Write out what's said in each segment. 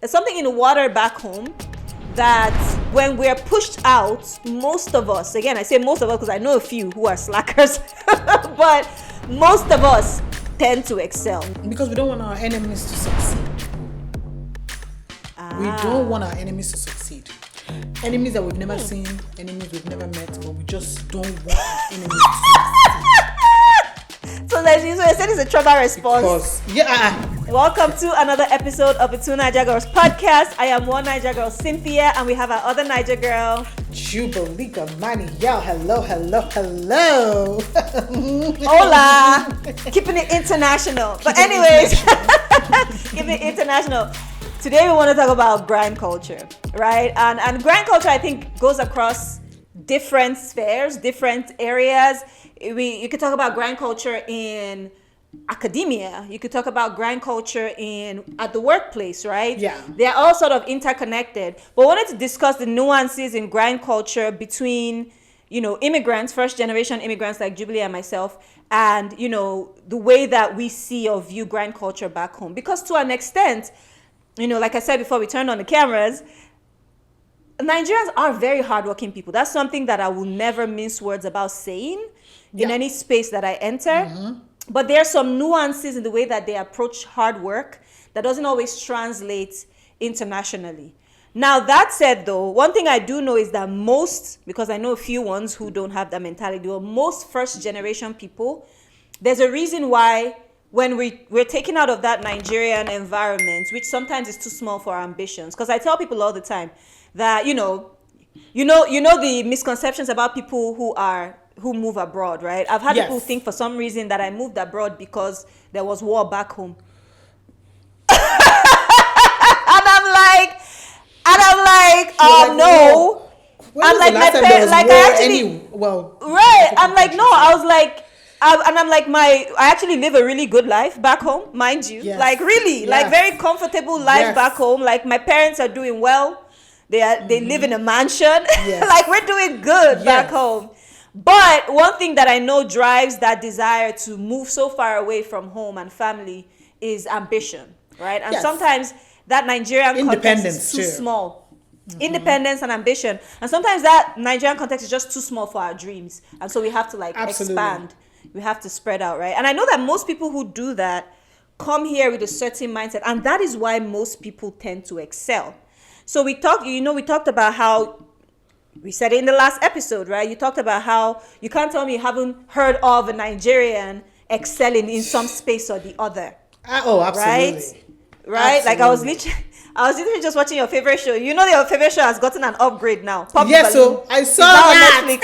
there's something in the water back home that when we're pushed out, most of us, again, I say most of us because I know a few who are slackers, but most of us tend to excel. Because we don't want our enemies to succeed. We don't want our enemies to succeed. Enemies that we've never seen, enemies we've never met, but we just don't want our enemies to succeed. So I said it's a trauma response. Because, Welcome to another episode of the Two Naija Girls Podcast. I am one Naija girl, Cynthia, and we have our other Naija girl, Jubilee. Money, yo, hello. Hola. Keeping it international. But anyways, keeping it international. Today we want to talk about grind culture, right? And grind culture, I think, goes across different spheres, different areas. You could talk about grind culture in academia. You could talk about grind culture at the workplace, right? Yeah. They're all sort of interconnected. But I wanted to discuss the nuances in grind culture between, immigrants, first generation immigrants like Jubilee and myself, and, the way that we see or view grind culture back home. Because to an extent, like I said before we turned on the cameras, Nigerians are very hardworking people. That's something that I will never mince words about saying in any space that I enter. Mm-hmm. But there are some nuances in the way that they approach hard work that doesn't always translate internationally. Now, that said, though, one thing I do know is that because I know a few ones who don't have that mentality, or most first generation people, there's a reason why when we're taken out of that Nigerian environment, which sometimes is too small for our ambitions. Because I tell people all the time that, you know the misconceptions about people who move abroad, right? I've had people think for some reason that I moved abroad because there was war back home. and I'm like, no. I'm like, my parents, like, I actually, right. I'm like, no, I was like, I actually live a really good life back home, mind you. Yes. Like, really, like, very comfortable life back home. Like, my parents are doing well. They live in a mansion. Yes. Like, we're doing good back home. But one thing that I know drives that desire to move so far away from home and family is ambition, right? And sometimes that Nigerian context is too small. Mm-hmm. Independence and ambition. And sometimes that Nigerian context is just too small for our dreams. And so we have to expand. We have to spread out, right? And I know that most people who do that come here with a certain mindset. And that is why most people tend to excel. So we talked about how, we said it in the last episode, right? You talked about how you can't tell me you haven't heard of a Nigerian excelling in some space or the other. Oh, absolutely. Right? Absolutely. Like I was literally just watching your favorite show. You know your favorite show has gotten an upgrade now. Yes, so I saw that. Netflix.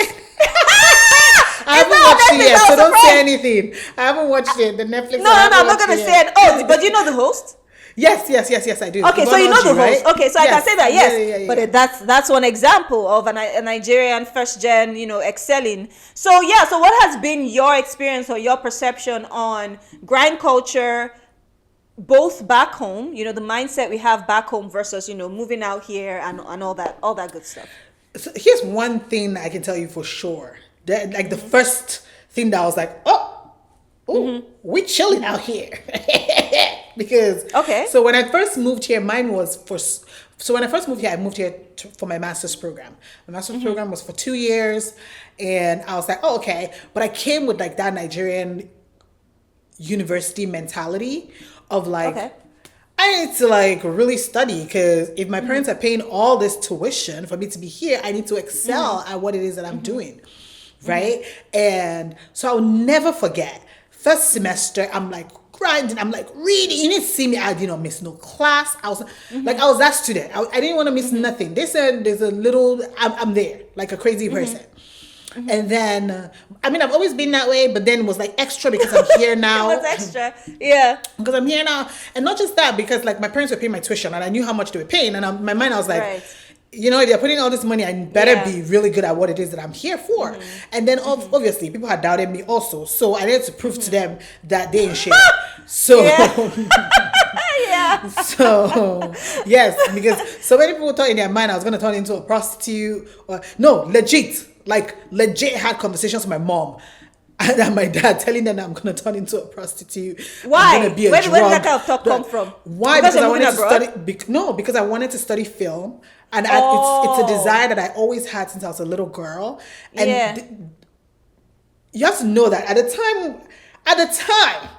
I haven't watched it yet, so don't say anything. I haven't watched it. The Netflix. No, I'm not going to say it. Oh, but you know the host? Yes, I do. Okay, so you know the host. Right? Okay, so I can say that, yes. Yeah. But that's one example of a Nigerian first gen, excelling. So what has been your experience or your perception on grind culture, both back home, the mindset we have back home versus, moving out here and all that good stuff? So here's one thing I can tell you for sure. That, like, the first thing that I was like, we chilling out here. Because so when I first moved here, I moved here for my master's program. My master's program was for 2 years, and I was like, but I came with like that Nigerian university mentality of like, I need to like really study, because if my parents are paying all this tuition for me to be here, I need to excel at what it is that I'm doing, right? And so I'll never forget, first semester, I'm like grinding, I'm like reading. You need to see me. I didn't miss no class. I was like, I was that student. I didn't want to miss nothing. They said there's a little, I'm there, like a crazy person. And then, I've always been that way, but then it was like extra because I'm here now. It was extra, yeah. Because I'm here now. And not just that, because like my parents were paying my tuition and I knew how much they were paying. And in my mind, I was like, if they're putting all this money, I better be really good at what it is that I'm here for. And then obviously people had doubted me also. So I needed to prove to them that they ain't shit. So, so yes, because so many people thought in their mind I was going to turn into a prostitute. Legit had conversations with my mom. And my dad telling them that I'm going to turn into a prostitute. Why? I'm going to be a Where drug. did that kind of talk come from? Why? Because I wanted to study. No, because I wanted to study film, and it's a desire that I always had since I was a little girl. And you have to know that at the time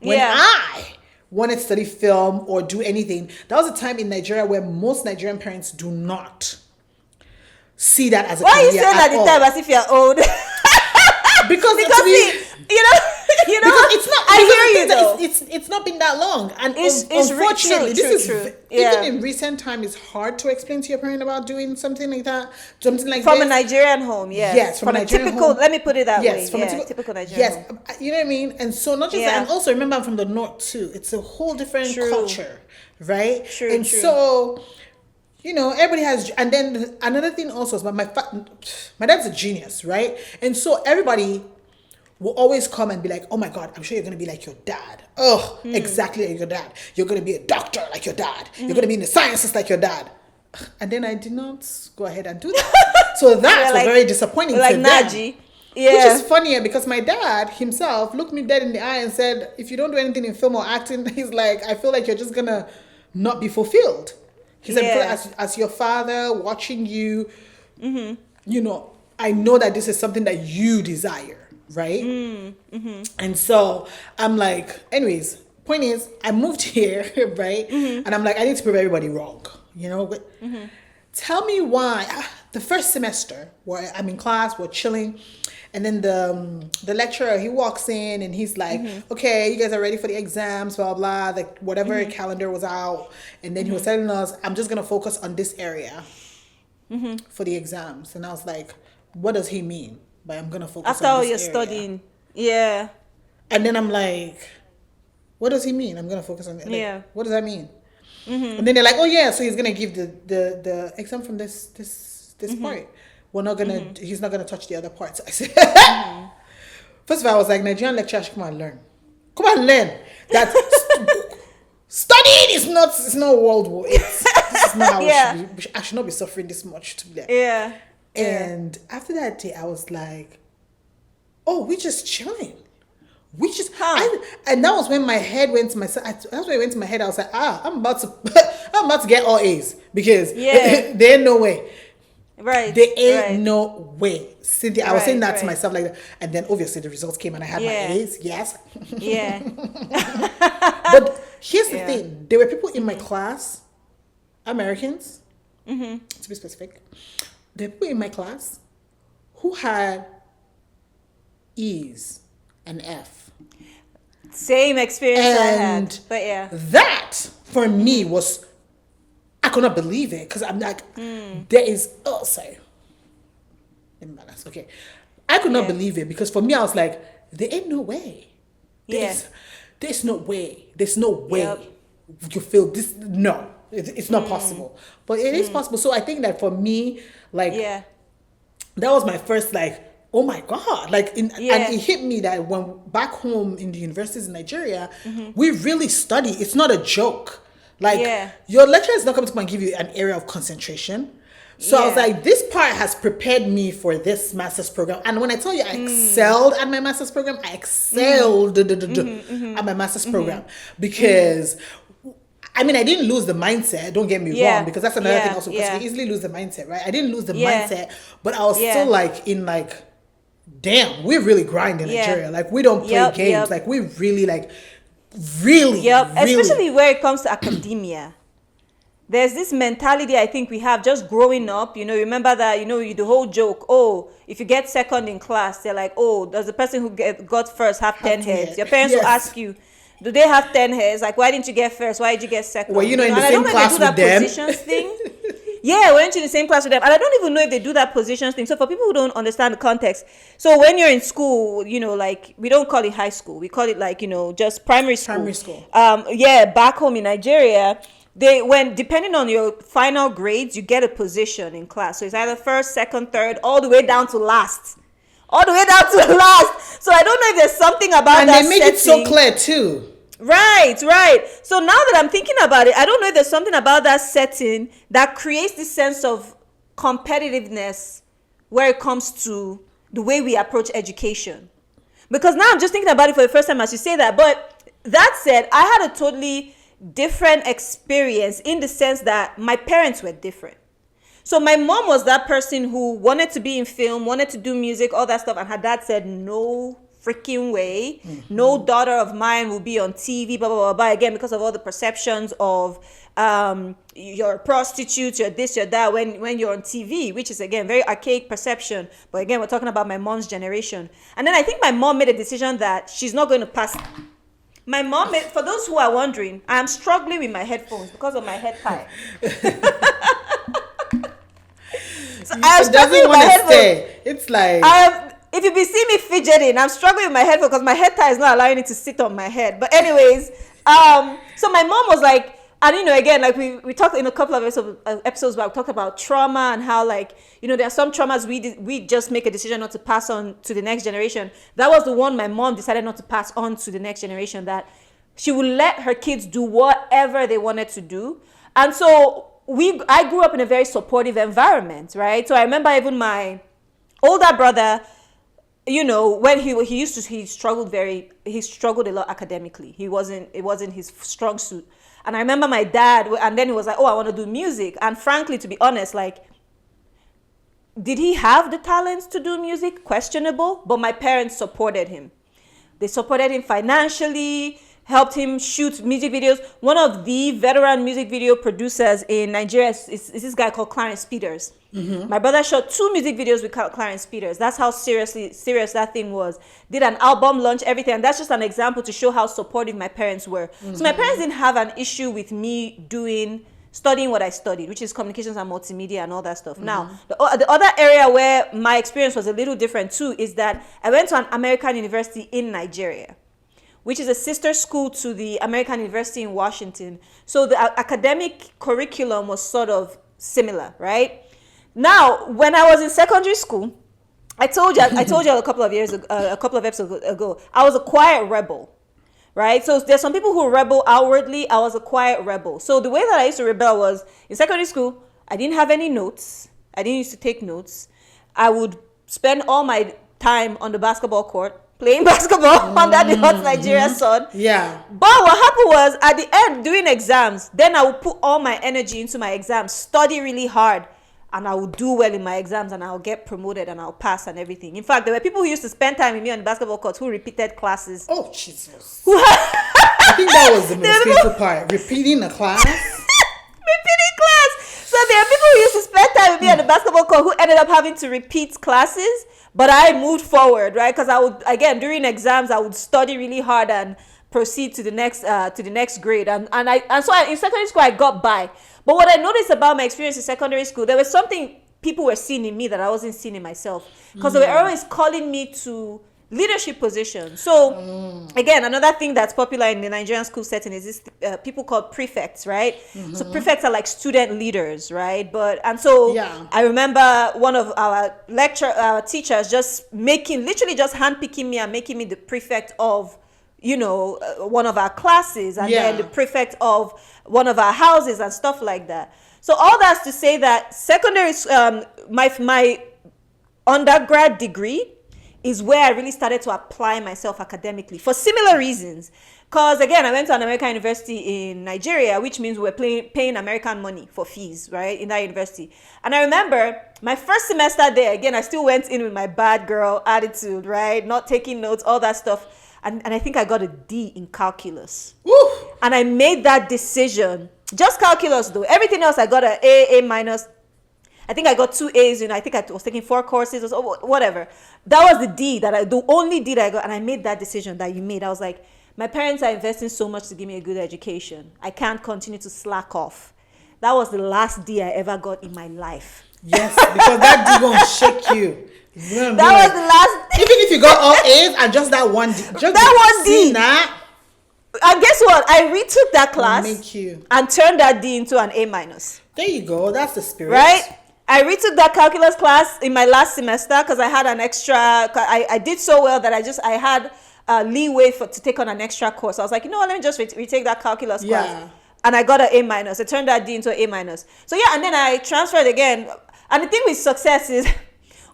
when I wanted to study film or do anything, that was a time in Nigeria where most Nigerian parents do not see that as a career. Why are you saying at the time as if you're old? Because you know, because it's not. I hear you though. It's not been that long, and it's unfortunately, true. Even in recent time, it's hard to explain to your parent about doing something like that, from a Nigerian home. Yes, from a Nigerian typical home. Let me put it that way. Yes, from a typical Nigerian home. Yes, you know what I mean. And so not just that, and also remember I'm from the north too. It's a whole different culture, right? True. So, you know, everybody has, and then another thing also is my dad's a genius, right? And so everybody will always come and be like, oh my God, I'm sure you're going to be like your dad. Oh, exactly like your dad. You're going to be a doctor like your dad. You're going to be in the sciences like your dad. And then I did not go ahead and do that. So that was very disappointing to them. Naji. Yeah. Which is funnier because my dad himself looked me dead in the eye and said, if you don't do anything in film or acting, he's like, I feel like you're just going to not be fulfilled. He said, as your father watching you, you know, I know that this is something that you desire. Right? And so I'm like, anyways, point is, I moved here, right? And I'm like, I need to prove everybody wrong, you know? But tell me why. The first semester, where I'm in class, we're chilling, and then the lecturer, he walks in and he's like, okay, you guys are ready for the exams, blah, blah, like whatever calendar was out. And then he was telling us, I'm just going to focus on this area for the exams. And I was like, what does he mean? But I'm gonna focus after on all this you're area. studying. Yeah. And then I'm like, what does he mean? I'm gonna focus on it. Like, what does that mean? And then they're like, oh yeah, so he's gonna give the exam from this part. We're not gonna he's not gonna touch the other parts. I said first of all, I was like, Nigerian lecturer should come and learn. Come and learn that studying is not world war. This is not how I should not be suffering this much to be there. Yeah. And after that day, I was like, oh, we're just chilling. We just, and that was when my head went to that's when it went to my head. I was like, I'm about to get all A's because there ain't no way. Right. There ain't no way. Cynthia, I was saying that to myself like that. And then obviously the results came and I had my A's. Yes. Yeah. But here's the thing. There were people in my class, Americans, to be specific. There were people in my class who had E's and F. Same experience I had. But that for me was, I could not believe it because I'm like, there is, sorry. Okay. I could not believe it because for me, I was like, there ain't no way. There's no way. There's no way you feel this. No, it's not possible. But it is possible. So I think that for me, like, that was my first, like, oh my God. Like, and it hit me that when back home in the universities in Nigeria, we really study. It's not a joke. Like, your lecturer is not coming to come and give you an area of concentration. So I was like, this part has prepared me for this master's program. And when I tell you I excelled at my master's program, I excelled at my master's program. Because, I mean, I didn't lose the mindset. Don't get me wrong. Because that's another thing also. Because you easily lose the mindset, right? I didn't lose the mindset. But I was still like, damn, we really grind in Nigeria. Like, we don't play games. Like, we really, like, really. Especially where it comes to academia. There's this mentality I think we have just growing up, remember that, the whole joke, if you get second in class, they're like, does the person who got first have 10 heads? Your parents will ask you, do they have 10 heads? Like, why didn't you get first? Why did you get second? Well, in the same class with them. Positions thing. Yeah, we went in the same class with them. And I don't even know if they do that positions thing. So for people who don't understand the context, so when you're in school, like, we don't call it high school. We call it like, just primary school. Primary school. Back home in Nigeria, depending on your final grades, you get a position in class. So it's either first, second, third, all the way down to last. So I don't know if there's something about that. And they make it so clear too. Right. So now that I'm thinking about it, I don't know if there's something about that setting that creates this sense of competitiveness where it comes to the way we approach education. Because now I'm just thinking about it for the first time as you say that. But that said, I had a totally different experience in the sense that my parents were different. So my mom was that person who wanted to be in film, wanted to do music, all that stuff. And her dad said, no freaking way. No daughter of mine will be on TV, blah, blah, blah, blah. Again, because of all the perceptions of you're a prostitute, you're this, you're that, when you're on TV, which is, again, very archaic perception. But again, we're talking about my mom's generation. And then I think my mom made a decision that she's not going to pass. My mom made, for those who are wondering, I'm struggling with my headphones because of my head tie. So I'm struggling with my headphones. It's like... if you be see me fidgeting, I'm struggling with my headphones because my head tie is not allowing it to sit on my head. But anyways, so my mom was like, and again, like we talked in a couple of episodes where we talked about trauma and how, like, there are some traumas we just make a decision not to pass on to the next generation. That was the one my mom decided not to pass on to the next generation, that she would let her kids do whatever they wanted to do. And so I grew up in a very supportive environment, right? So I remember even my older brother, when he struggled a lot academically. It wasn't his strong suit. And I remember my dad, and then he was like, oh, I want to do music. And frankly, to be honest, like, did he have the talents to do music? Questionable. But my parents supported him. They supported him financially, helped him shoot music videos. One of the veteran music video producers in Nigeria is this guy called Clarence Peters. My brother shot 2 music videos with Clarence Peters. That's how serious that thing was. Did an album launch, everything. And that's just an example to show how supportive my parents were. So my parents didn't have an issue with me studying what I studied, which is communications and multimedia and all that stuff. Now, the other area where my experience was a little different too is that I went to an American university in Nigeria, which is a sister school to the American University in Washington. So the academic curriculum was sort of similar, right? Now, when I was in secondary school, I told you a couple of episodes ago, I was a quiet rebel, right? So there's some people who rebel outwardly. I was a quiet rebel. So the way that I used to rebel was in secondary school, I didn't have any notes. I didn't used to take notes. I would spend all my time on the basketball court, playing basketball under the hot Nigeria sun. Yeah. But what happened was, at the end, doing exams, then I would put all my energy into my exams, study really hard, and I would do well in my exams, and I'll get promoted, and I'll pass and everything. In fact, there were people who used to spend time with me on the basketball court who repeated classes. Oh, Jesus. I think that was the most painful part. Repeating a class? Repeating class. So there are people who used to spend time with me on the basketball court who ended up having to repeat classes. But I moved forward, right? Because I would, again, during exams, I would study really hard and proceed to the next grade. And so in secondary school, I got by. But what I noticed about my experience in secondary school, there was something people were seeing in me that I wasn't seeing in myself. Because they were always calling me to leadership positions. So, again, another thing that's popular in the Nigerian school setting is this people called prefects, right? So prefects are like student leaders, right? I remember one of our teachers just literally just handpicking me and making me the prefect of one of our classes, and then the prefect of one of our houses and stuff like that. So all that's to say that secondary, my undergrad degree is where I really started to apply myself academically for similar reasons. Because again, I went to an American university in Nigeria, which means we were paying American money for fees, right, in that university. And I remember my first semester there, again, I still went in with my bad girl attitude, right, not taking notes, all that stuff. And I think I got a D in calculus. Woo! And I made that decision, just calculus though. Everything else I got an A minus. I think I got 2 A's, I think I was taking 4 courses or whatever. That was the only D that I got. And I made that decision that you made. I was like, my parents are investing so much to give me a good education. I can't continue to slack off. That was the last D I ever got in my life. Yes, because that D won't shake you. That was the last. Even if you got all A's and just that one D. Just that one D. And guess what? I retook that class and turned that D into an A minus. There you go. That's the spirit. Right? I retook that calculus class in my last semester because I had an extra. I did so well that I had leeway to take on an extra course. I was like, let me just retake that calculus class. And I got an A minus. I turned that D into an A minus. So and then I transferred again. And the thing with success is,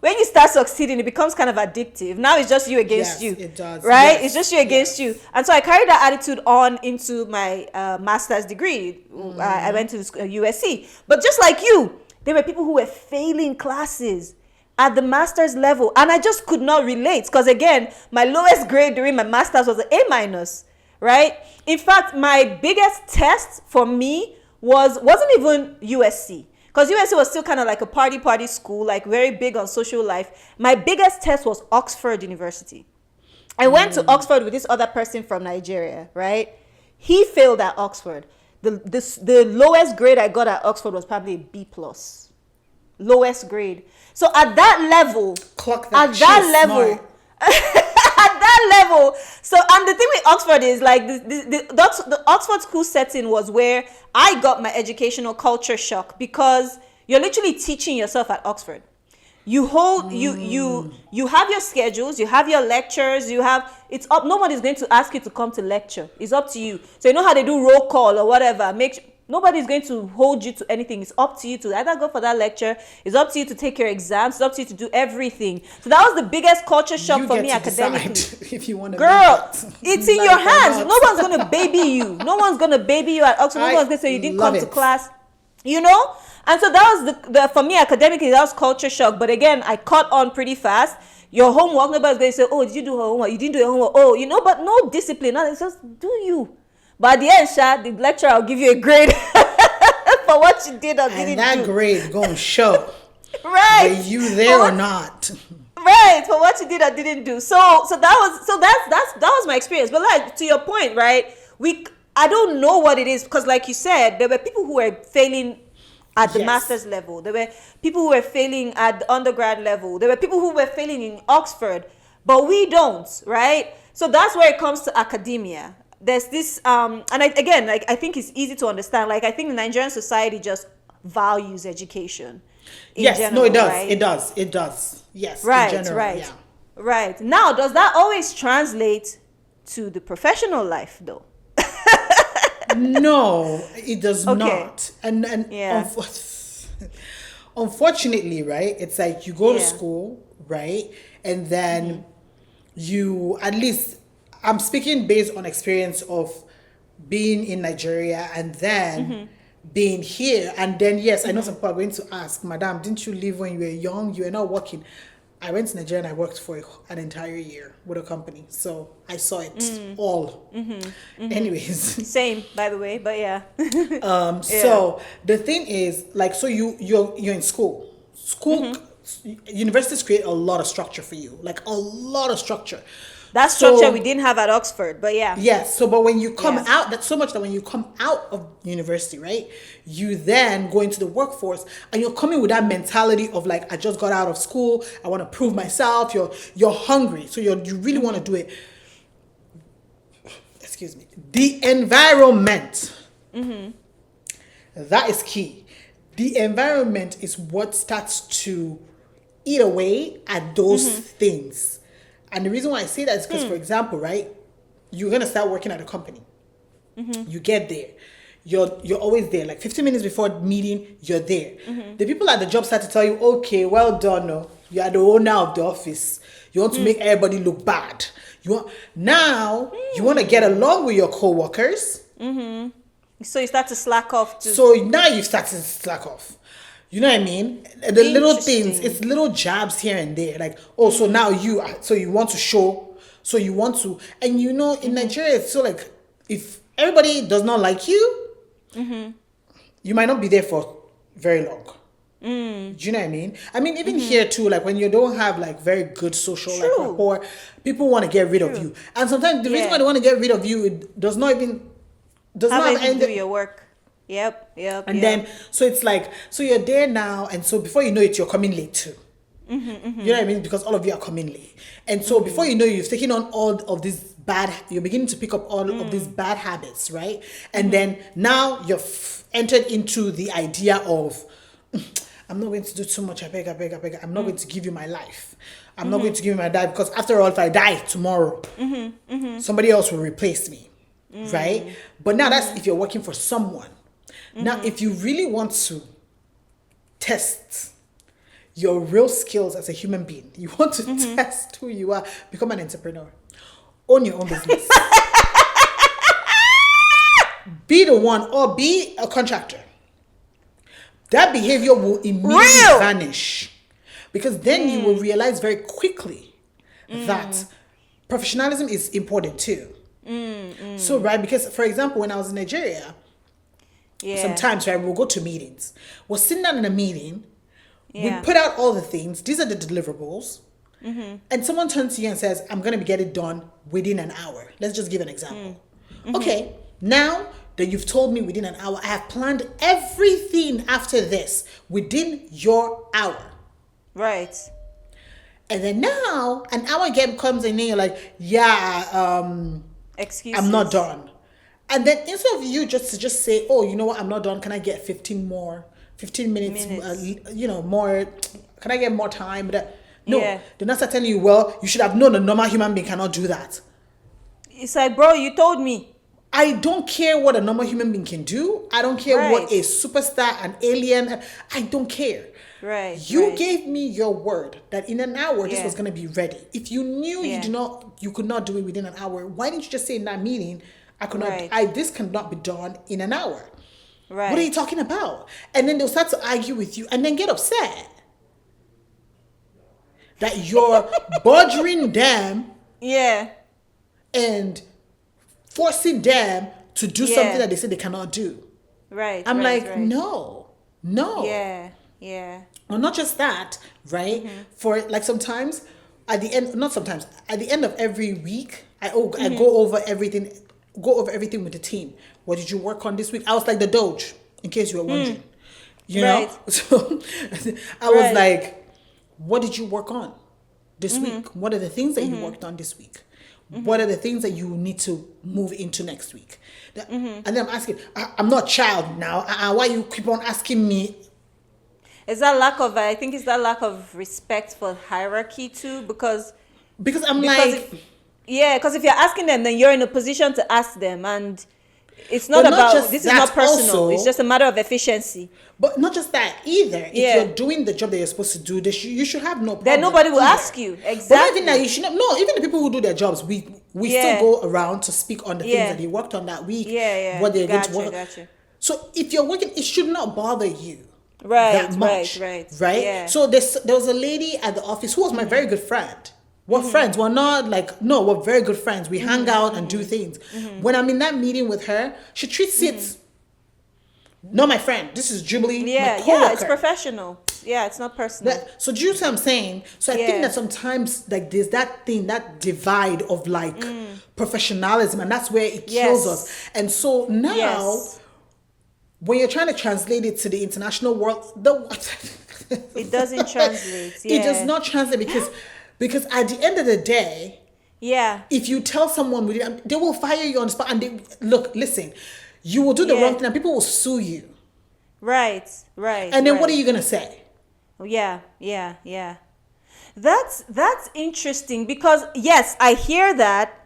when you start succeeding, it becomes kind of addictive. Now it's just you against you. It does. Right? Yes. It's just you against you. And so I carried that attitude on into my master's degree. I went to USC. But just like you, there were people who were failing classes at the master's level. And I just could not relate. Because again, my lowest grade during my master's was an A-, right? In fact, my biggest test for me wasn't even USC. Because USC was still kind of like a party school, like very big on social life. My biggest test was Oxford University. I went to Oxford with this other person from Nigeria, right? He failed at Oxford. The lowest grade I got at Oxford was probably a B+. Lowest grade. So at that level, at that level, so and the thing with Oxford is like the Oxford school setting was where I got my educational culture shock, because you're literally teaching yourself at Oxford. You hold you have your schedules, you have your lectures, it's up. Nobody's going to ask you to come to lecture. It's up to you. So you know how they do roll call or whatever. Nobody's going to hold you to anything. It's up to you to either go for that lecture. It's up to you to take your exams. It's up to you to do everything. So that was the biggest culture shock for me academically. If you want to, girl, it's in your hands. No one's going to baby you. No one's going to baby you at Oxford. No one's going to say you didn't come to class. You know? And so that was the for me academically, that was culture shock. But again, I caught on pretty fast. Your homework, nobody's going to say, oh, did you do homework? You didn't do your homework. Oh, but no discipline. No, it's just do you. But at the end, the lecturer will give you a grade for what you did or didn't do. And that grade gonna show. Right. Were you there or not? Right, for what you did or didn't do. So that was my experience. But like to your point, right? I don't know what it is, because like you said, there were people who were failing at the master's level. There were people who were failing at the undergrad level. There were people who were failing in Oxford, but we don't, right? So that's where it comes to academia. There's this, I think it's easy to understand. Like, I think the Nigerian society just values education. Yes, general, no, it does. right? It does. Yes, right, in general, right, yeah. right. Now, does that always translate to the professional life, though? No, it does not. And yeah. Unfortunately, right? It's like you go to school, right? And then you, at least, I'm speaking based on experience of being in Nigeria and then being here. And then, yes, I know some people are going to ask, Madam, didn't you leave when you were young? You were not working. I went to Nigeria and I worked for an entire year with a company. So I saw it all. Anyways. Same, by the way, but yeah. So the thing is, like, so you're in school. Universities create a lot of structure for you. Like, a lot of structure. That structure we didn't have at Oxford, but yeah. Yes. So, but when you come out, that's so much that when you come out of university, right, you then go into the workforce and you're coming with that mentality of like, I just got out of school. I want to prove myself. You're hungry. So you really want to do it. Excuse me. The environment. That is key. The environment is what starts to eat away at those things. And the reason why I say that is because, for example, right, you're going to start working at a company. You get there. You're always there. Like 15 minutes before meeting, you're there. The people at the job start to tell you, okay, well done. No, you are the owner of the office. You want to make everybody look bad. You want to get along with your co-workers. So you start to slack off too. So now you start to slack off. You know what I mean? The little things, it's little jabs here and there. Like, oh, so now you want to show, so you want to, and you know, in Nigeria, it's so like, if everybody does not like you, you might not be there for very long. Do you know what I mean? I mean, even here too, like when you don't have like very good social like rapport, people want to get rid of you. And sometimes the reason why they want to get rid of you, it does not have anything to do your work. Yep. And then, so it's like, so you're there now, and so before you know it, you're coming late too. You know what I mean? Because all of you are coming late. And so before you know, you've taken on all of these you're beginning to pick up all of these bad habits, right? And then now you've entered into the idea of, I'm not going to do too much, I beg. I'm not going to give you my life. I'm not going to give you my life, because after all, if I die tomorrow, somebody else will replace me, right? But now that's if you're working for someone. Now, if you really want to test your real skills as a human being, you want to test who you are, become an entrepreneur. Own your own business. Be the one or be a contractor. That behavior will immediately vanish. Because then you will realize very quickly that professionalism is important too. So, right, because for example, when I was in Nigeria, sometimes, right, we'll go to meetings. We're sitting down in a meeting, we put out all the things, these are the deliverables, and someone turns to you and says, I'm going to get it done within an hour. Let's just give an example. Okay, now that you've told me within an hour, I have planned everything after this within your hour. Right. And then now, an hour again comes and then you're like, excuses. I'm not done. And then instead of you just say, oh, you know what, I'm not done. Can I get 15 minutes. More? Can I get more time? No, they're not telling you, well, you should have known a normal human being cannot do that. It's like, bro, you told me. I don't care what a normal human being can do. I don't care what a superstar, an alien, I don't care. Right. You gave me your word that in an hour this was going to be ready. If you knew you could not do it within an hour, why didn't you just say in that meeting, this cannot be done in an hour? Right. What are you talking about? And then they'll start to argue with you and then get upset that you're bothering them. Yeah. And forcing them to do something that they say they cannot do. Right. I'm no. Yeah. Well, not just that, right? For like sometimes at the end of every week, I go over everything with the team. What did you work on this week? I was like the Doge, in case you were wondering. You know? So I was like, what did you work on this week? What are the things that you worked on this week? What are the things that you need to move into next week? And then I'm asking, I'm not a child now. Why you keep on asking me? Is that lack of respect for hierarchy too? Because because if you're asking them, then you're in a position to ask them, and it's not about this is not personal. Also, it's just a matter of efficiency. But not just that either. If you're doing the job that you're supposed to do, you should have no problem. Then nobody will ask you. Exactly. But even that, you should not. No, even the people who do their jobs, we still go around to speak on the things that they worked on that week. What they're going to work. Gotcha. So if you're working, it should not bother you. That much. Right. Yeah. So there was a lady at the office who was my very good friend. We're friends. We're not we're very good friends. We hang out and do things. When I'm in that meeting with her, she treats it, not my friend. This is Jubilee, my coworker. Yeah, it's professional. Yeah, it's not personal. So do you see what I'm saying? So I think that sometimes there's that thing, that divide of professionalism, and that's where it kills us. And so now, when you're trying to translate it to the international world, it doesn't translate. It does not translate because at the end of the day, if you tell someone, they will fire you on the spot. And listen, you will do the wrong thing and people will sue you. Right. And then what are you going to say? Yeah. That's interesting because, yes, I hear that.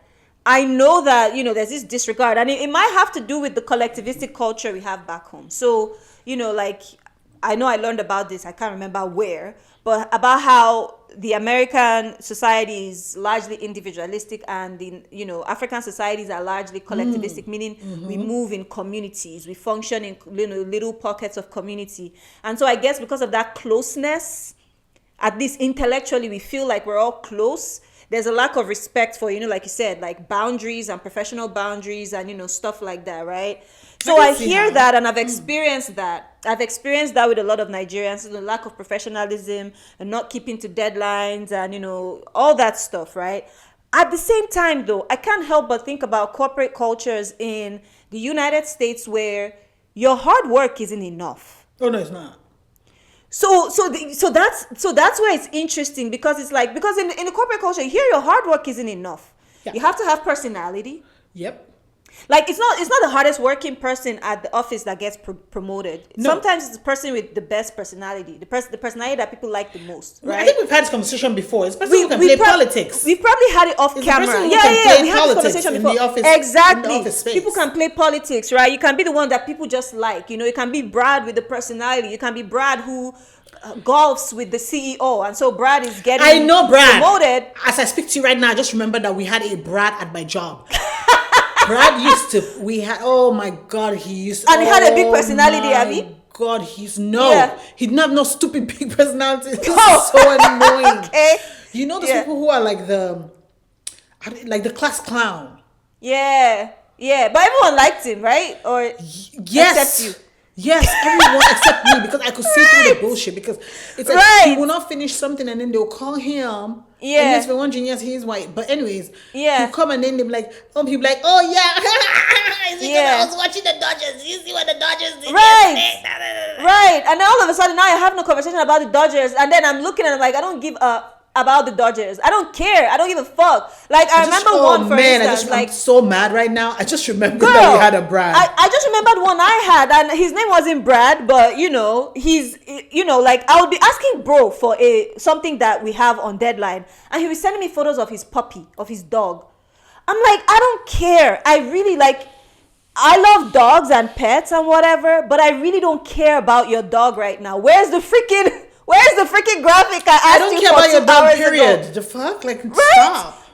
I know that, there's this disregard. And it might have to do with the collectivistic culture we have back home. So, I know I learned about this, I can't remember where, but about how the American society is largely individualistic and the African societies are largely collectivistic, meaning we move in communities, we function in little pockets of community. And so I guess because of that closeness, at least intellectually, we feel like we're all close. There's a lack of respect for, like you said, like boundaries and professional boundaries and, stuff like that, right? So I hear that and I've experienced that. I've experienced that with a lot of Nigerians, the lack of professionalism and not keeping to deadlines and, all that stuff, right? At the same time, though, I can't help but think about corporate cultures in the United States where your hard work isn't enough. Oh, no, it's not. So that's where it's interesting because it's like, because in the corporate culture here, your hard work isn't enough. Yeah. You have to have personality. Yep. Like it's not the hardest working person at the office that gets promoted. No. Sometimes it's the person with the best personality, the personality that people like the most. Right? I think we've had this conversation before. It's the person who can play politics. We've probably had it off camera. We had this conversation before. The office, exactly. In the office space. People can play politics, right? You can be the one that people just like. You can be Brad with the personality. You can be Brad who golfs with the CEO, and so Brad is getting promoted. As I speak to you right now, I just remember that we had a Brad at my job. Brad oh my God, he used and he had a big personality, Abby. God, he didn't have no stupid big personality. This is so annoying. Okay. You know those people who are like the class clown. Yeah, but everyone liked him, right? Or yes, except you. Yes, everyone except me, because I could see through the bullshit, because it's like he will not finish something and then they'll call him. Yeah. And yes, we're wondering, yes, he is white. But anyways, he'll come and then they'll be like, he'll be like, oh yeah. I was watching the Dodgers. You see what the Dodgers did yesterday? Right. And then all of a sudden now I have no conversation about the Dodgers, and then I'm looking and I'm like, I don't give a about the Dodgers. I don't care. I don't give a fuck. Like I remember one, for instance. I'm so mad right now. I just remembered that we had a Brad. I just remembered one I had, and his name wasn't Brad, but he's like I would be asking bro for something that we have on deadline, and he was sending me photos of his puppy, of his dog. I'm like, I don't care. I love dogs and pets and whatever, but I really don't care about your dog right now. Where's the freaking graphic I don't care about your dog, period. Ago? The fuck? Like, right? Stop.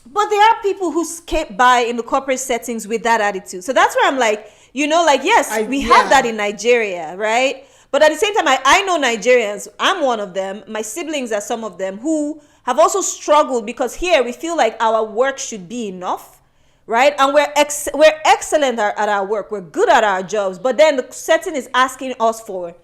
But there are people who skate by in the corporate settings with that attitude. So that's where I'm like, yes, we have that in Nigeria, right? But at the same time, I know Nigerians. I'm one of them. My siblings are some of them who have also struggled, because here we feel like our work should be enough, right? And we're excellent at our work. We're good at our jobs. But then the setting is asking us for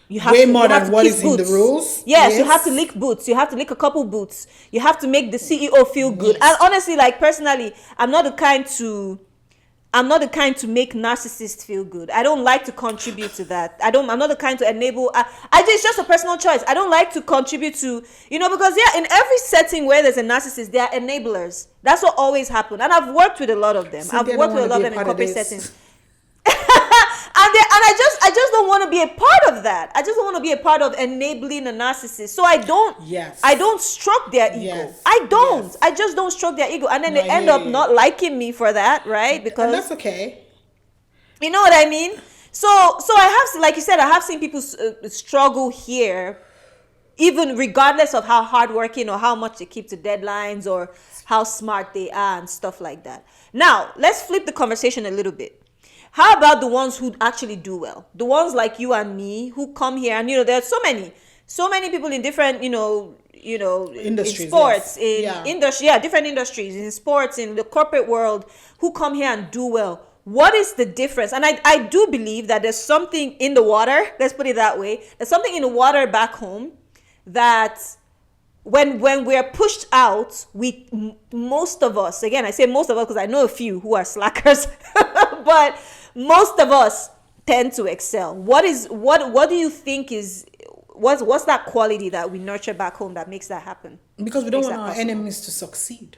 way more than what is in the rules. Yes, you have to lick boots. You have to lick a couple boots. You have to make the CEO feel good. Yes. And honestly, like personally, I'm not the kind to make narcissists feel good. I don't like to contribute to that. I'm not the kind to enable. It's just a personal choice. I don't like to contribute to, because in every setting where there's a narcissist, there are enablers. That's what always happens. And I've worked with a lot of them. Cynthia, I've worked with a lot of them in corporate settings. I just don't want to be a part of that. I just don't want to be a part of enabling a narcissist. So I don't stroke their ego. Yes. I don't. Yes. I just don't stroke their ego, and then they end up not liking me for that, right? Because and that's okay. You know what I mean? So I have, like you said, I have seen people struggle here, even regardless of how hardworking or how much they keep to deadlines or how smart they are and stuff like that. Now let's flip the conversation a little bit. How about the ones who actually do well? The ones like you and me who come here, and there are so many people in different, industries, in sports, different industries, in sports, in the corporate world, who come here and do well. What is the difference? And I do believe that there's something in the water. Let's put it that way. There's something in the water back home that when we're pushed out, most of us, again, I say most of us because I know a few who are slackers, but most of us tend to excel. What do you think is what's that quality that we nurture back home that makes that happen? Because we don't want our enemies to succeed.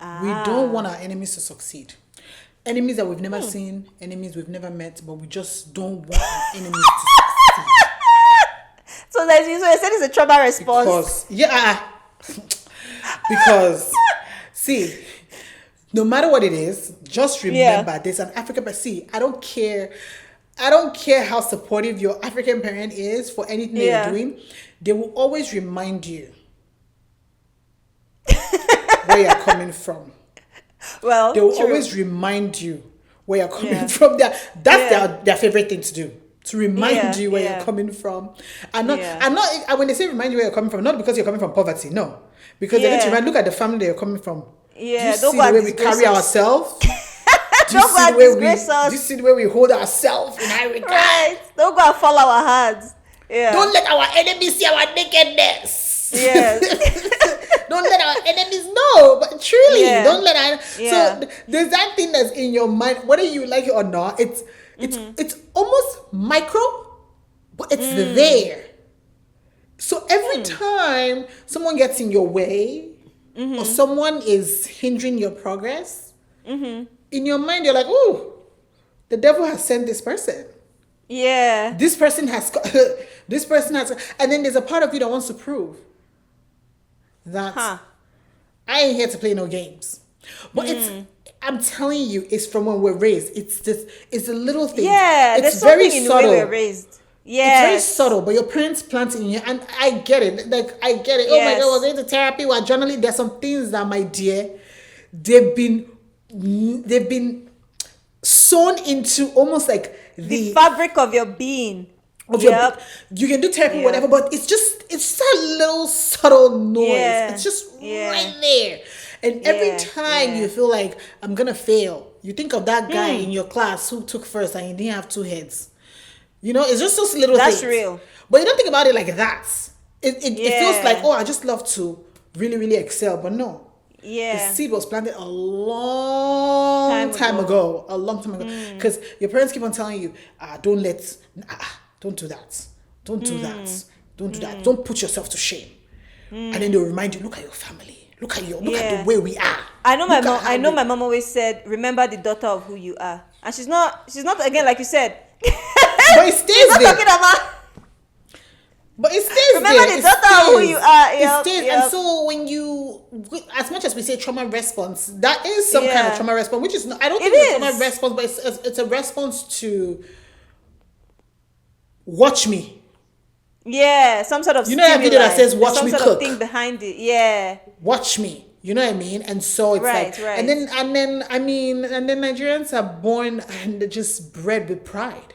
We don't want our enemies to succeed. Enemies that we've never seen, enemies we've never met, but we just don't want our enemies to succeed. So you said it's a trauma response. Because see, no matter what it is, just remember there's an African parent. See, I don't care how supportive your African parent is for anything they're doing. They will always remind you where you're coming from. Well, they will always remind you where you're coming from. That's their favorite thing to do. To remind you where you're coming from. And when they say remind you where you're coming from, not because you're coming from poverty, no. Because they're going to look at the family that you're coming from. Yeah, do you see the way we carry ourselves? Do you see the way we hold ourselves in high regard? Right. Don't go and fall our hands. Yeah. Don't let our enemies see our nakedness. Yes. Don't let our enemies know. But truly, don't let So there's that thing that's in your mind, whether you like it or not. It's almost micro, but it's there. So every time someone gets in your way, or someone is hindering your progress, in your mind you're like, oh, the devil has sent this person. Yeah. This person has, and then there's a part of you that wants to prove that I ain't here to play no games. But I'm telling you, it's from when we're raised. It's a little thing. Yeah, it's there's very something in subtle. the way we're raised. Yeah, it's very subtle, but your parents plant it in you, and I get it. Like I get it. Oh my God, we're going to therapy. We're journaling. There's some things that, my dear, they've been sewn into almost like the fabric of your being. You can do therapy, whatever, but it's a little subtle noise. It's just right there. And every time you feel like I'm gonna fail, you think of that guy in your class who took first and he didn't have two heads. You know, it's just those little things. That's real. But you don't think about it like that. It feels like, oh, I just love to really, really excel. But no. Yeah. The seed was planted a long time ago. A long time ago. Because your parents keep on telling you, don't do that. Don't do that. Don't do that. Don't put yourself to shame. And then they'll remind you, look at your family. Look at the way we are. I know my mom always said, remember the daughter of who you are. And she's not again, like you said. But it stays there. But it stays remember there. The daughter of who you are. It stays. And so when as much as we say trauma response, that is some kind of trauma response, which is not, I don't think it's a trauma response, but it's a response to watch me. Yeah, some sort of that video that says watch me cook. Some sort of thing behind it. Yeah. Watch me. You know what I mean? And so it's and then Nigerians are born and they're just bred with pride.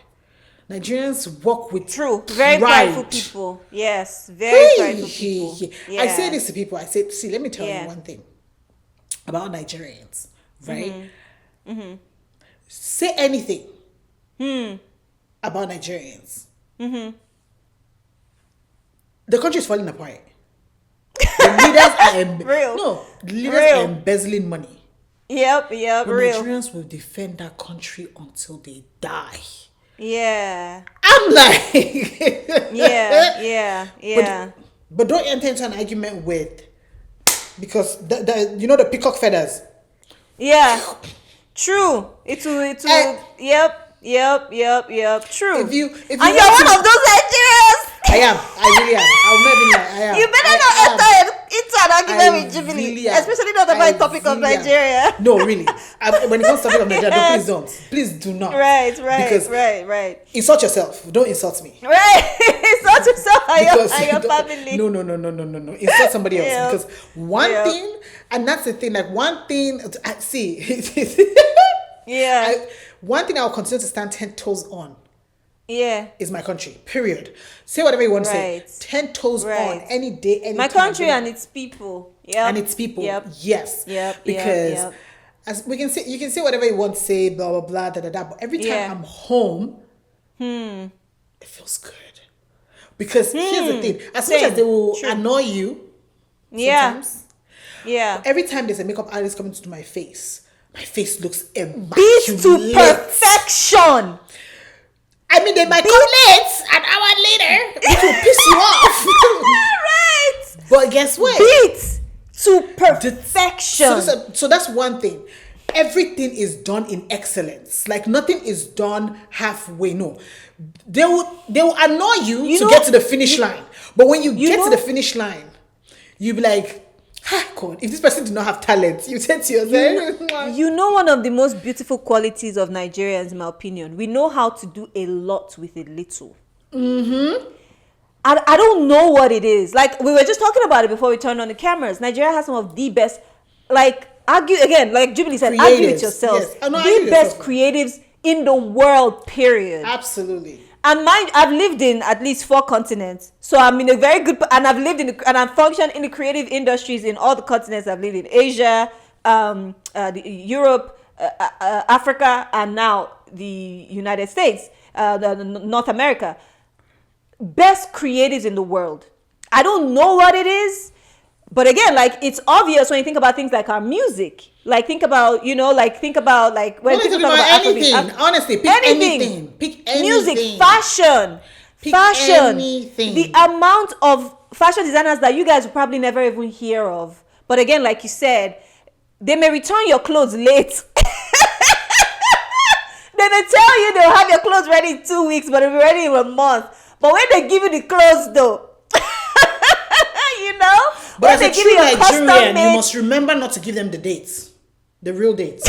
Nigerians walk with very prideful people. Yes, very prideful people. I say this to people. I say, see, let me tell you one thing about Nigerians, right? Say anything about Nigerians. The country is falling apart. The leaders are embezzling money. Yep, but real. Nigerians will defend that country until they die. Yeah. I'm like yeah. But don't enter into an argument with, because the peacock feathers. Yeah. True. It will yep. True. If you and you're one of those Nigerians. I am. I really am. I'll never lie. I am. You better not enter into an argument with Jubilee, really especially not about the topic of Nigeria. No, really. When it comes to the topic of Nigeria, please don't. Please do not. Right. Insult yourself. Don't insult me. Right. Insult yourself and your family. No. Insult somebody else. Because one thing, and that's the thing, like one thing, see. One thing I will continue to stand 10 toes on. Is my country. Period. Say whatever you want to say. 10 toes on any day, any my time. country and its people. And its people. Yes. Because as we can say, you can say whatever you want to say, blah blah blah, But every time I'm home, it feels good. Because here's the thing: as much as they will annoy you, sometimes, every time there's a makeup artist coming to my face looks immaculate. Beat to perfection. I mean, they might come late, an hour later, which will piss you off. Right. But guess what? Beat to perfection. So that's one thing. Everything is done in excellence. Like nothing is done halfway. No, they will annoy you to get to the finish line. But when you get to the finish line, you be like, God, if this person did not have talent, you said to yourself. You know one of the most beautiful qualities of Nigerians, in my opinion, we know how to do a lot with a little. I don't know what it is. Like, we were just talking about it before we turned on the cameras. Nigeria has some of the best, like, argue again, like Jubilee said, argue with yourselves. Yes. The best creatives in the world, period. Absolutely. And I've lived in at least 4 continents, so I'm in a very good, and I've lived and I've functioned in the creative industries in all the continents. I've lived in Asia, Europe, Africa, and now the United States, North America. Best creatives in the world. I don't know what it is, but again, like it's obvious when you think about things like our music. Like think about, when people talk about anything. Honestly, pick anything. Pick anything. Music, fashion. Anything. The amount of fashion designers that you guys will probably never even hear of, But again, like you said, they may return your clothes late. Then they tell you they'll have your clothes ready in 2 weeks, but it'll be ready in a month. But when they give you the clothes, though, you know, but when as they a give true you Nigerian, you must remember not to give them the dates, the real dates.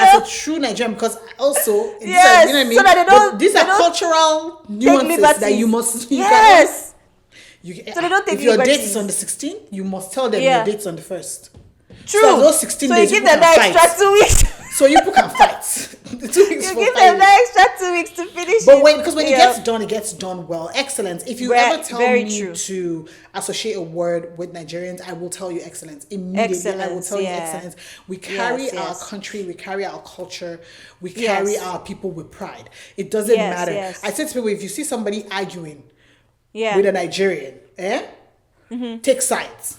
As a true Nigerian, because also, yes, you know what I mean? So that they don't, these are cultural nuances that you must. Yes. So they don't take if your date is on the 16th, you must tell them your date's on the 1st. True. So those 16 days, you give them that extra 2 weeks. So you people can fight. The 2 weeks you give them that extra 2 weeks to finish. But because when it gets done well. Excellence. If you ever tell me to associate a word with Nigerians, I will tell you excellence. Immediately, I will tell you excellence. We carry our country, we carry our culture, we carry our people with pride. It doesn't matter. I say to people, if you see somebody arguing with a Nigerian, take sides.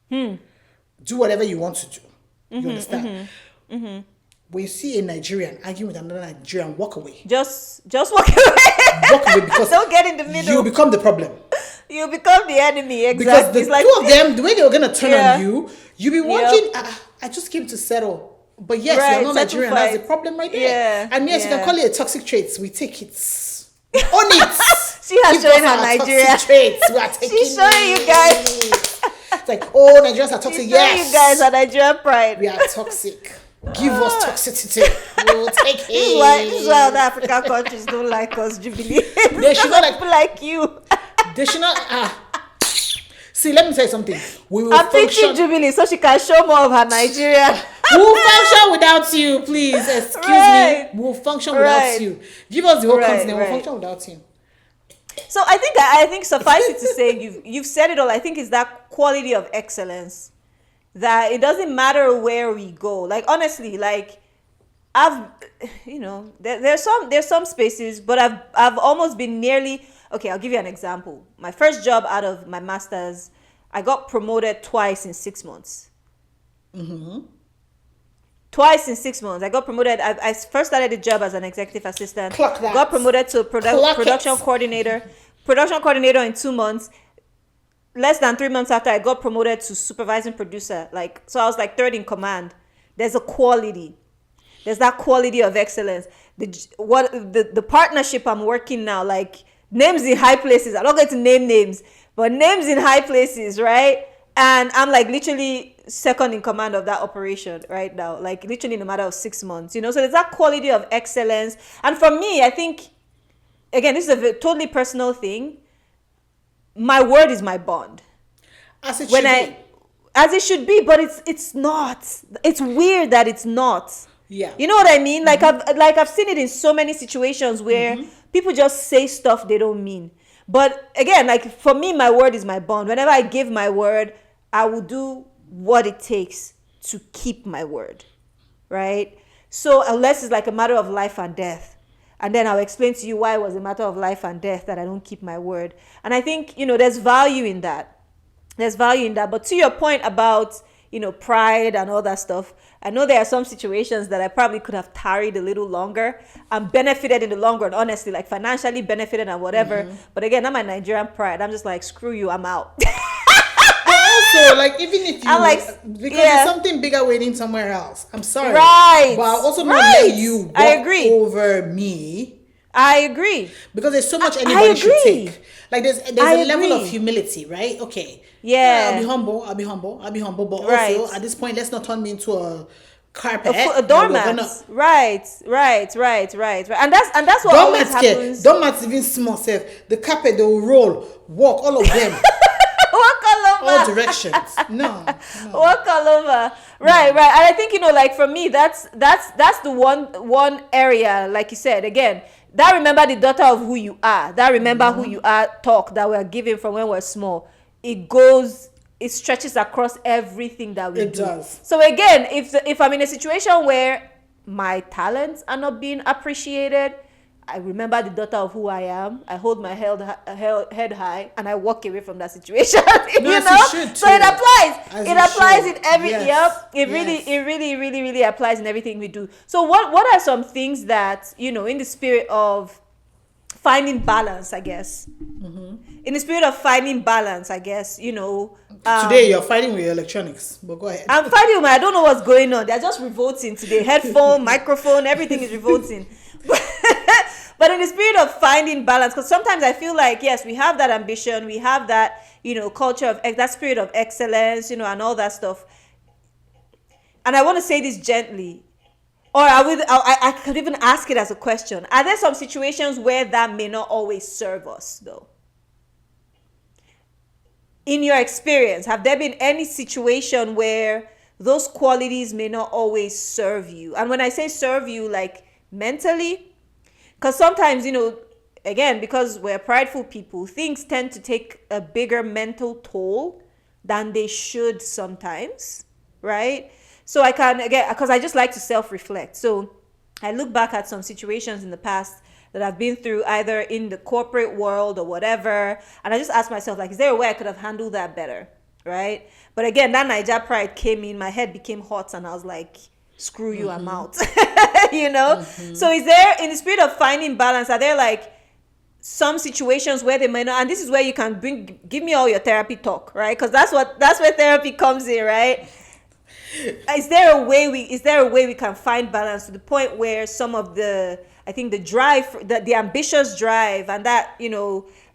Do whatever you want to do. You understand? When you see a Nigerian arguing with another Nigerian, walk away. Just walk away. Walk away, because don't get in the middle. You become the problem. You become the enemy. Exactly. Because the two of them, the way they were gonna turn on you, you be watching. I just came to settle. But yes, you're not Nigerian. That's the problem right there. And yes, you can call it a toxic trait. We take it. Own it. She has shown her Nigerian traits. We are taking She's showing you guys. It's like, oh, Nigerians are toxic. Yes, you guys are Nigerian pride. We are toxic. Give us toxicity. We'll take it. This is why other African countries don't like us, Jubilee. They should not people like you. They should not. See, let me tell you something. We will I'm pitching Jubilee so she can show more of her Nigerian. We'll function without you, please. Excuse me. We'll function without you. Give us the whole continent. We'll function without you. So I think suffice it to say, you've said it all. I think it's that quality of excellence that it doesn't matter where we go. Like, honestly, like there's some spaces, but I've almost been nearly. Okay, I'll give you an example. My first job out of my master's, I got promoted twice in 6 months. Twice in 6 months. I got promoted. I first started the job as an executive assistant. Clock that. Got promoted to production coordinator. Production coordinator in 2 months. Less than 3 months after, I got promoted to supervising producer. So I was like third in command. There's a quality. There's that quality of excellence. The partnership I'm working now, like names in high places. I'm not going to name names, but names in high places, right? And I'm like literally second in command of that operation right now, like literally in a matter of 6 months, So there's that quality of excellence. And for me, I think, again, this is a totally personal thing. My word is my bond. As it should be, but it's not. It's weird that it's not. Yeah. You know what I mean? Like I've seen it in so many situations where people just say stuff they don't mean. But again, like for me, my word is my bond. Whenever I give my word, I will do what it takes to keep my word, right? So unless it's like a matter of life and death, and then I'll explain to you why it was a matter of life and death that I don't keep my word. And I think, there's value in that. There's value in that. But to your point about, pride and all that stuff, I know there are some situations that I probably could have tarried a little longer and benefited in the long run, honestly, like financially benefited and whatever. But again, I'm a Nigerian pride. I'm just like, screw you, I'm out. Also, like, even if you, because there's something bigger waiting somewhere else. I'm sorry. Right. But I'll also not let you walk over me. I agree. Because there's so much anybody should take. Like, there's a level of humility, right? Okay. Yeah. I'll be humble. But also, at this point, let's not turn me into a carpet. A doormat. Right. And that's what always happens. Doormats even small self. The carpet, they will roll, walk, all of them. Walk all over. All directions. No. Walk all over. Right. And I think, like for me, that's the one area, like you said, again, that remember the daughter of who you are. That remember who you are talk that we're given from when we're small. It stretches across everything that we do. It does. So again, if I'm in a situation where my talents are not being appreciated, I remember the daughter of who I am. I hold my head high and I walk away from that situation. So it applies. It applies in every. Yes. It really applies in everything we do. So what are some things that in the spirit of finding balance, I guess, in the spirit of finding balance, I guess, today you're fighting with your electronics, but go ahead. I'm fighting with I don't know what's going on. They're just revolting today. Headphone, microphone, everything is revolting. But in the spirit of finding balance, because sometimes I feel like, yes, we have that ambition, we have that, culture of that spirit of excellence, and all that stuff. And I want to say this gently, or I could even ask it as a question. Are there some situations where that may not always serve us, though? In your experience, have there been any situation where those qualities may not always serve you? And when I say serve you, like mentally, because sometimes, again, because we're prideful people, things tend to take a bigger mental toll than they should sometimes, right? So I can, again, because I just like to self-reflect. So I look back at some situations in the past that I've been through, either in the corporate world or whatever, and I just ask myself, like, is there a way I could have handled that better, right? But again, that Naija pride came in, my head became hot, and I was like, screw you, I'm out. So is there, in the spirit of finding balance, are there like some situations where they may not, and this is where you can give me all your therapy talk, right? Because that's where therapy comes in, right? Is there a way we can find balance to the point where some of the, I think, the drive, the ambitious drive, and that,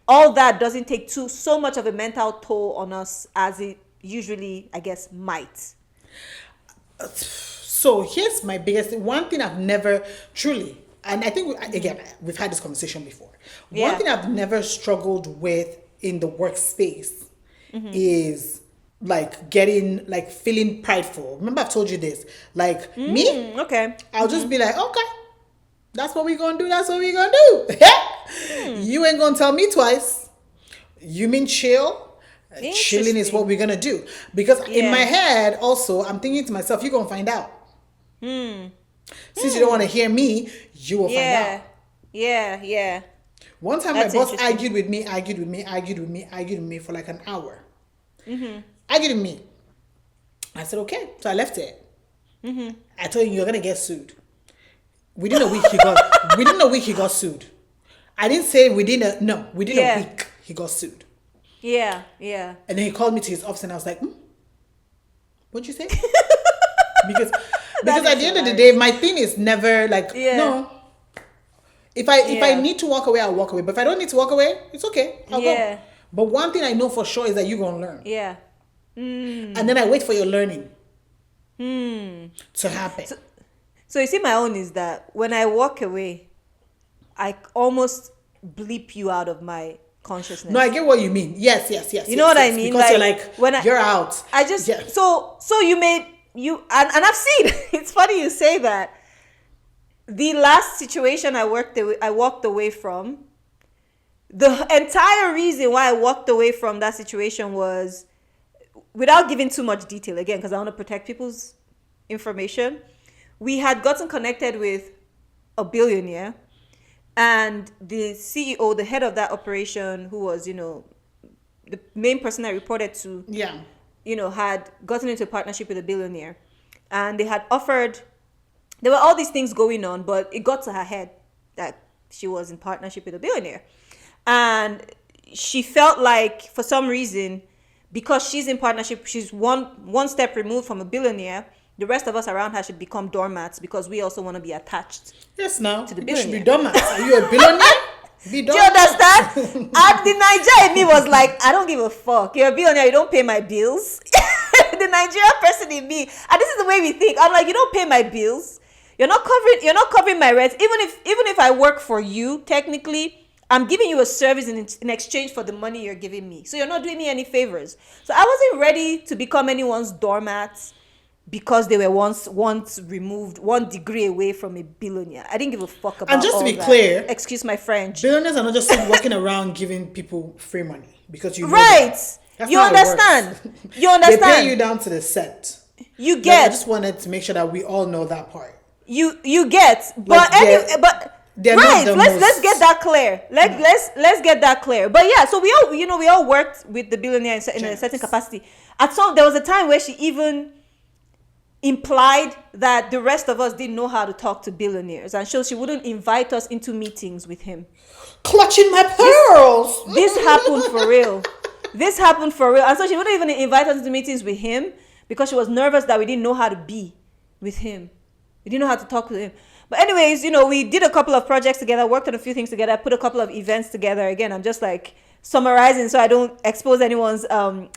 all that doesn't take so much of a mental toll on us as it usually, I guess, might? So here's my biggest one thing I've never truly, and I think we've had this conversation before. One thing I've never struggled with in the workspace is like feeling prideful. Remember I've told you this. Like me, okay, I'll just be like, okay, that's what we're gonna do. That's what we're gonna do. You ain't gonna tell me twice. You mean chill? Chilling is what we're gonna do. Because in my head also, I'm thinking to myself, you're gonna find out. Since you don't want to hear me, you will find out. Yeah. One time my boss argued with me for like an hour. Argued with me. I said, okay. So I left it. I told him, you're gonna get sued. Within a week he got sued. I didn't say within a week he got sued. Yeah. And then he called me to his office and I was like, what'd you say? Because at the end of the day, my thing is never like, no. If I need to walk away, I'll walk away. But if I don't need to walk away, it's okay. I'll go. But one thing I know for sure is that you're going to learn. Yeah. And then I wait for your learning to happen. So you see, my own is that when I walk away, I almost bleep you out of my consciousness. No, I get what you mean. Yes. You know what I mean? Because you're like, you're out. I just, so and I've seen, it's funny you say that. The last situation I walked away from, the entire reason why I walked away from that situation was, without giving too much detail, again, because I want to protect people's information, we had gotten connected with a billionaire, and the CEO, the head of that operation, who was, the main person I reported to, had gotten into a partnership with a billionaire, and they had offered, there were all these things going on, but it got to her head that she was in partnership with a billionaire. And she felt like, for some reason, because she's in partnership, she's one step removed from a billionaire, the rest of us around her should become doormats because we also want to be attached. Yes, now. To the billionaire. You should be doormats. Are you a billionaire? Be Do you understand? And the Nigerian in me was like, I don't give a fuck. You're a billionaire, you don't pay my bills. The Nigerian person in me, and this is the way we think. I'm like, you don't pay my bills. You're not covering my rent. Even if I work for you, technically, I'm giving you a service in exchange for the money you're giving me. So you're not doing me any favors. So I wasn't ready to become anyone's doormat because they were once removed 1 degree away from a billionaire. I didn't give a fuck about. And just all to be that. clear, excuse my French, billionaires are not just walking around giving people free money because you know right. You understand? You understand? They pay you down to the cent. You get. I just wanted to make sure that we all know that part. You get, but right. Let's get that clear. Let's get that clear. But yeah, so we all worked with the billionaire in a certain capacity. There was a time where she even implied that the rest of us didn't know how to talk to billionaires, and so she wouldn't invite us into meetings with him. Clutching my pearls. This happened for real. This happened for real. And so she wouldn't even invite us into meetings with him because she was nervous that we didn't know how to be with him. We didn't know how to talk with him. But anyways, we did a couple of projects together, worked on a few things together, put a couple of events together. Again, I'm just like summarizing so I don't expose anyone's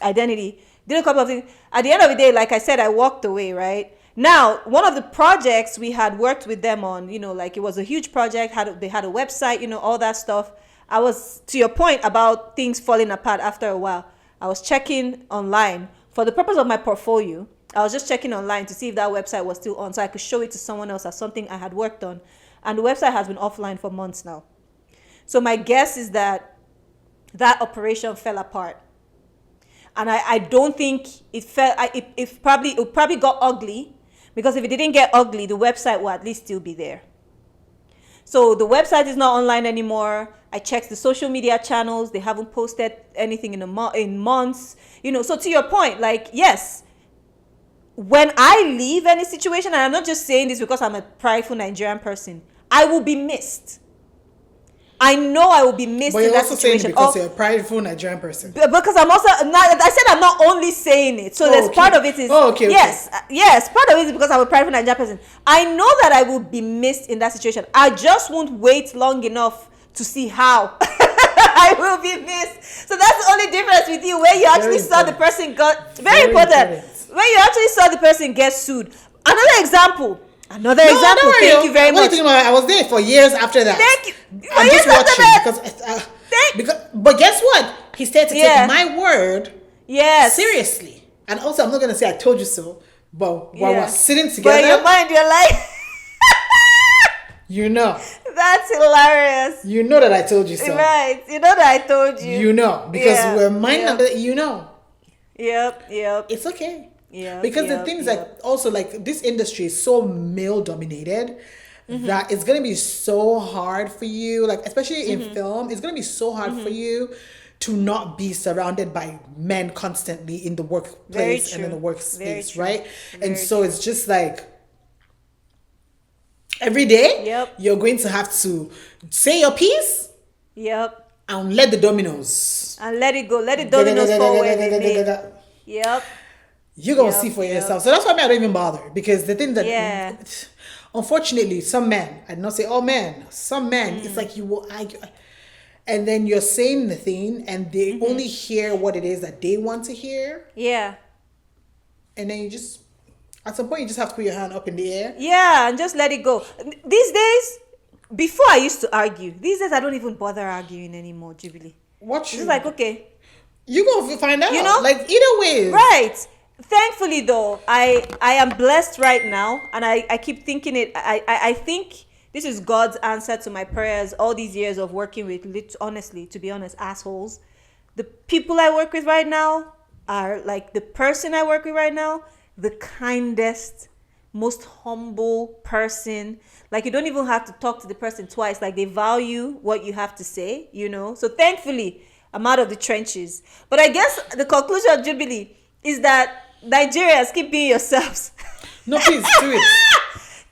identity. Did a couple of things. At the end of the day, like I said, I walked away, right? Now, one of the projects we had worked with them on, like it was a huge project, they had a website, all that stuff. I was, to your point about things falling apart after a while, I was checking online for the purpose of my portfolio. I was just checking online to see if that website was still on so I could show it to someone else as something I had worked on. And the website has been offline for months now. So my guess is that operation fell apart. And I don't think it fell, it probably got ugly, because if it didn't get ugly, the website will at least still be there. So the website is not online anymore. I checked the social media channels. They haven't posted anything in months. So to your point, like, yes, when I leave any situation, and I'm not just saying this because I'm a prideful Nigerian person, I will be missed. I know I will be missed in that situation. But you're also saying because you're a prideful Nigerian person. Because I'm also I said I'm not only saying it. So there's part of it is yes, part of it is because I'm a prideful Nigerian person. I know that I will be missed in that situation. I just won't wait long enough to see how I will be missed. So that's the only difference with you, where you actually saw the person got very important. Where you actually saw the person get sued. Another example. Thank you very much. I was there for years after that. Thank you. I'm just watching but guess what? He started to take my word seriously. And also, I'm not going to say I told you so, but while we're sitting together. But in your mind, you're like, That's hilarious. You know that I told you so. Right. You know that I told you. Because we're minding Yep. It's okay. Yeah. Because the things also like this industry is so male dominated that it's gonna be so hard for you, like especially in film, it's gonna be so hard for you to not be surrounded by men constantly in the workplace and in the workspace, right? So it's just like every day you're going to have to say your piece. Yep. And let the dominoes. And let it go. Let the dominoes fall where they may. Yep. You're going to see for yourself. So that's why I don't even bother. Because the thing that, unfortunately, some men, I did not say all men, some men, it's like you will argue. And then you're saying the thing and they only hear what it is that they want to hear. Yeah. And then you just, at some point, you just have to put your hand up in the air. Yeah, and just let it go. These days, before I used to argue, these days I don't even bother arguing anymore, Jubilee. What? It's like, okay. You go find out. Like either way. Right. Thankfully, though, I am blessed right now, and I keep thinking it. I think this is God's answer to my prayers all these years of working with, honestly, to be honest, assholes. The people I work with right now are like the person I work with right now, the kindest, most humble person. Like you don't even have to talk to the person twice. Like they value what you have to say, So thankfully, I'm out of the trenches. But I guess the conclusion of Jubilee is that Nigerians, keep being yourselves. No, please do it.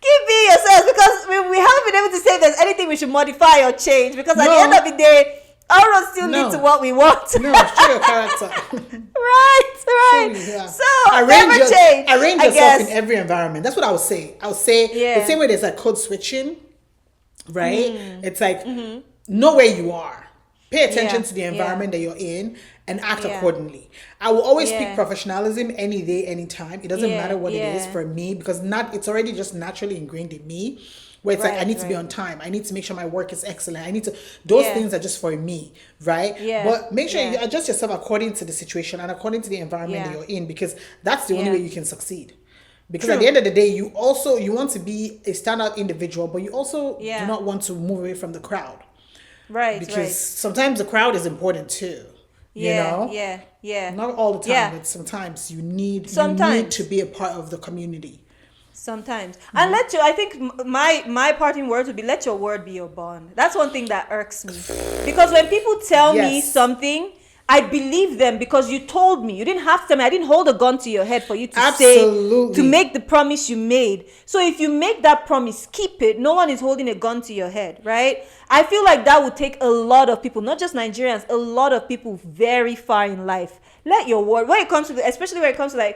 Keep being yourselves, because we haven't been able to say if there's anything we should modify or change, because at the end of the day, all roads still lead to what we want. No, show your character. Right. Yeah. So arrange yourself in every environment. That's what I would say. I would say the same way there's like code switching, right? It's like know where you are. Pay attention to the environment that you're in and act accordingly. I will always speak professionalism any day, anytime. It doesn't matter what it is for me, because it's already just naturally ingrained in me, where it's like I need to be on time. I need to make sure my work is excellent. Those things are just for me, right? Yeah. But make sure you adjust yourself according to the situation and according to the environment that you're in, because that's the only way you can succeed. Because at the end of the day, you want to be a standout individual, but you also do not want to move away from the crowd. Right. Because sometimes the crowd is important too. Yeah. Not all the time, but sometimes you need to be a part of the community. Sometimes. And I think my parting words would be, let your word be your bond. That's one thing that irks me. Because when people tell me something I believe them because you told me. You didn't have to tell me. I didn't hold a gun to your head for you to Absolutely. say, to make the promise you made. So if you make that promise, keep it. No one is holding a gun to your head, right? I feel like that would take a lot of people, not just Nigerians, a lot of people very far in life. Let your word, when it comes to, especially when it comes to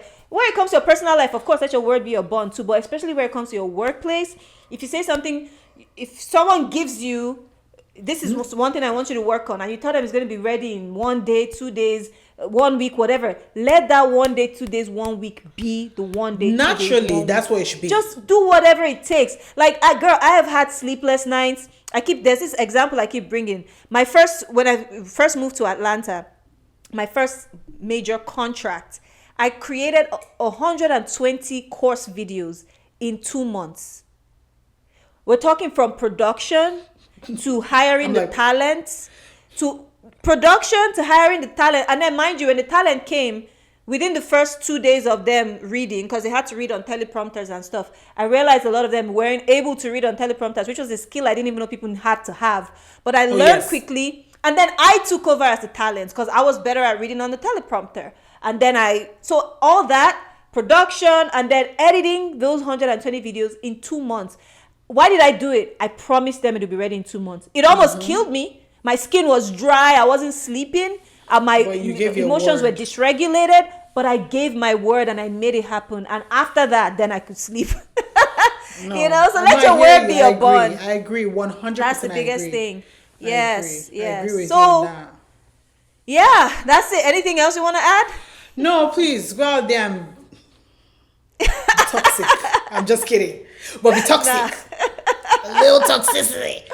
your personal life, of course, let your word be your bond too, but especially when it comes to your workplace, if you say something, if someone gives you, this is one thing I want you to work on, and you tell them it's going to be ready in 1 day, 2 days, 1 week, whatever, let that 1 day, 2 days, 1 week be the 1 day, naturally 2 days, that's what it should be. Just do whatever it takes. Like, I have had sleepless nights. There's this example I keep bringing. When I first moved to Atlanta, my first major contract, I created 120 course videos in 2 months. We're talking from production to hiring the talent, to production to hiring the talent. And then, mind you, when the talent came, within the first 2 days of them reading, because they had to read on teleprompters and stuff, I realized a lot of them weren't able to read on teleprompters, which was a skill I didn't even know people had to have. But I learned quickly. And then I took over as the talent because I was better at reading on the teleprompter. And then so all that, production, and then editing those 120 videos in 2 months. Why did I do it? I promised them it would be ready in 2 months. It almost killed me. My skin was dry. I wasn't sleeping. My emotions were dysregulated. But I gave my word and I made it happen. And after that, then I could sleep. No, so let your word be your bond. I agree 100%. That's the biggest thing. Yes. I agree with so, you on that. Yeah, that's it. Anything else you want to add? No, please. God damn. Toxic. I'm just kidding. But be toxic. A little toxicity.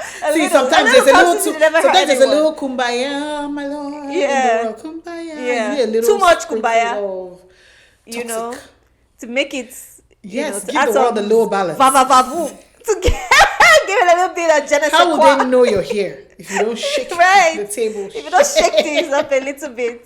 Sometimes there's a little kumbaya, my lord. Yeah. Kumbaya. Yeah. Too much kumbaya. To make it. Yes, give the world a little balance. To give it a little bit of genesis. How will they know you're here if you don't shake the table? If you don't shake things up a little bit,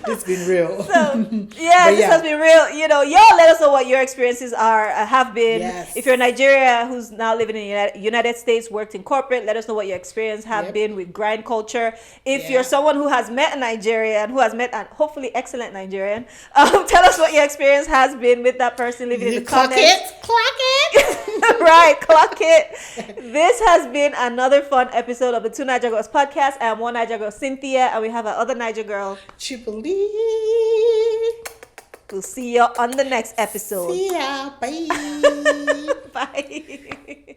It's been real. This has been real. Y'all let us know what your experiences have been. Yes. If you're Nigeria who's now living in the United States, worked in corporate, let us know what your experience have been with grind culture. If you're someone who has met a Nigerian, who has met an hopefully excellent Nigerian, tell us what your experience has been with that person living in the comments. Clock it. Right, clock it. This has been another fun episode of the Two Naija Girls Podcast. I'm one Naija girl, Cynthia, and we have our other Naija girl, Jubilee. We'll see you on the next episode. See ya. Bye. Bye.